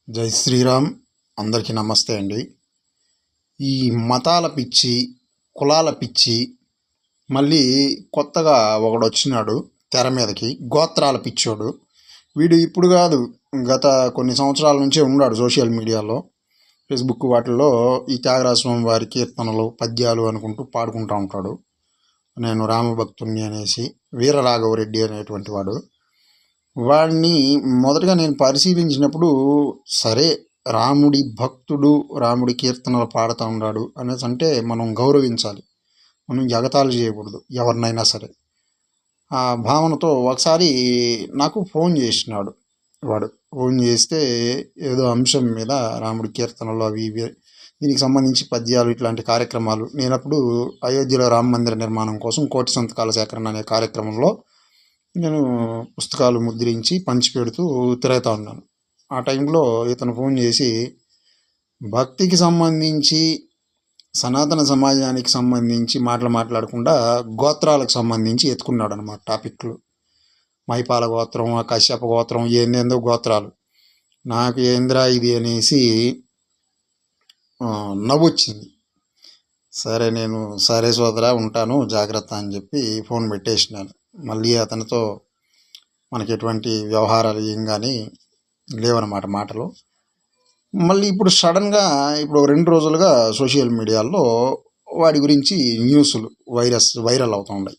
జై శ్రీరామ్. అందరికీ నమస్తే అండి. ఈ మతాల పిచ్చి, కులాల పిచ్చి మళ్ళీ కొత్తగా ఒకడొచ్చినాడు తెర మీదకి. గోత్రాల పిచ్చోడు. వీడు ఇప్పుడు కాదు, గత కొన్ని సంవత్సరాల నుంచే ఉన్నాడు సోషల్ మీడియాలో, ఫేస్బుక్ వాటిల్లో ఈ త్యాగరాజ స్వామి వారి కీర్తనలు, పద్యాలు అనుకుంటూ పాడుకుంటూ ఉంటాడు. నేను రామభక్తుణ్ణి అనేసి, వీరరాఘవరెడ్డి అనేటువంటి వాడు. వాడిని మొదటగా నేను పరిశీలించినప్పుడు, సరే రాముడి భక్తుడు, రాముడి కీర్తనలు పాడుతూ ఉన్నాడు అనేసి అంటే మనం గౌరవించాలి, మనం ఎగతాళి చేయకూడదు ఎవరినైనా సరే. ఆ భావనతో ఒకసారి నాకు ఫోన్ చేసినాడు వాడు. ఫోన్ చేస్తే ఏదో అంశం మీద, రాముడి కీర్తనలు అవి ఇవి, దీనికి సంబంధించి పద్యాలు, ఇట్లాంటి కార్యక్రమాలు. నేనప్పుడు అయోధ్యలో రామ మందిర నిర్మాణం కోసం కోటి సంతకాల సేకరణ అనే కార్యక్రమంలో నేను పుస్తకాలు ముద్రించి పంచిపెడుతూ తిరుగుతూ ఉన్నాను. ఆ టైంలో ఇతను ఫోన్ చేసి భక్తికి సంబంధించి, సనాతన సమాజానికి సంబంధించి మాట్లాడకుండా గోత్రాలకు సంబంధించి ఎత్తుకున్నాడు అనమాట టాపిక్లు. మైపాల గోత్రం, కశ్యప గోత్రం, ఏందేందో గోత్రాలు. నాకు ఏంద్రా ఇది అనేసి నవ్వొచ్చింది. సరే నేను సరే సోదరా ఉంటాను జాగ్రత్త అని చెప్పి ఫోన్ పెట్టేసినాను. మళ్ళీ అతనితో మనకి ఎటువంటి వ్యవహారాలు ఏం కానీ లేవన్నమాట మాటలు. మళ్ళీ ఇప్పుడు సడన్గా ఇప్పుడు 2 రోజులుగా సోషల్ మీడియాలో వాడి గురించి న్యూస్లు వైరల్ అవుతూ ఉన్నాయి.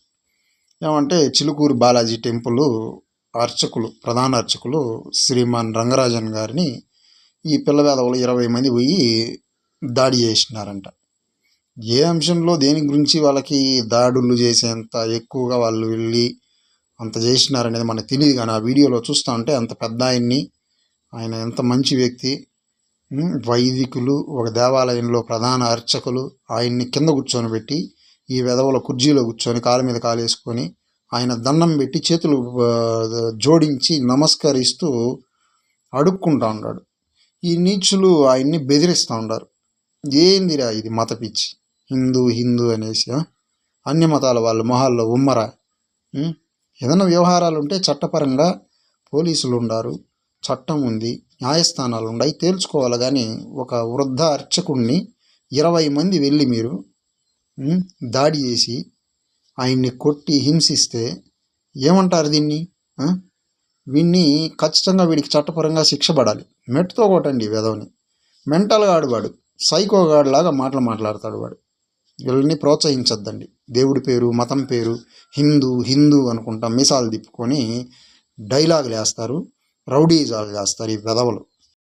ఏమంటే చిలుకూరు బాలాజీ టెంపుల్ అర్చకులు, ప్రధాన అర్చకులు శ్రీమాన్ రంగరాజన్ గారిని ఈ పిల్లవేదవులు 20 మంది పోయి దాడి చేసినారంట. ఏ అంశంలో, దేని గురించి వాళ్ళకి దాడులు చేసేంత ఎక్కువగా వాళ్ళు వెళ్ళి అంత చేసినారనేది మనకు తెలియదు. కానీ ఆ వీడియోలో చూస్తూ ఉంటే అంత పెద్ద ఆయన ఎంత మంచి వ్యక్తి. వైదికులు, ఒక దేవాలయంలో ప్రధాన అర్చకులు ఆయన్ని కింద కూర్చొని పెట్టి, ఈ వెధవల కుర్జీలో కూర్చొని కాలు మీద కాలు వేసుకొని ఆయన దండం పెట్టి చేతులు జోడించి నమస్కరిస్తూ అడుక్కుంటా ఉన్నాడు. ఈ నీచులు ఆయన్ని బెదిరిస్తూ ఉన్నారు. ఏందిరా ఇది మత పిచ్చి, హిందూ అనేసి అన్ని మతాల వాళ్ళు మొహాల్లో ఉమ్మరా. ఏదైనా వ్యవహారాలు ఉంటే చట్టపరంగా పోలీసులు ఉన్నారు, చట్టం ఉంది, న్యాయస్థానాలు ఉన్నాయి, తేల్చుకోవాలి. కానీ ఒక వృద్ధ అర్చకుడిని 20 మంది వెళ్ళి మీరు దాడి చేసి ఆయన్ని కొట్టి హింసిస్తే ఏమంటారు దీన్ని? వీడిని ఖచ్చితంగా, వీడికి చట్టపరంగా శిక్ష పడాలి. మెట్టుతో కొట్టండి వెధవని. మెంటల్గా ఆడువాడు, సైకోగాడిలాగా మాట్లాడతాడు వాడు. వీళ్ళని ప్రోత్సహించద్దండి. దేవుడి పేరు, మతం పేరు, హిందూ అనుకుంటా మీసాలు తిప్పుకొని డైలాగులు వేస్తారు, రౌడీజాలు చేస్తారు ఈ వెధవలు.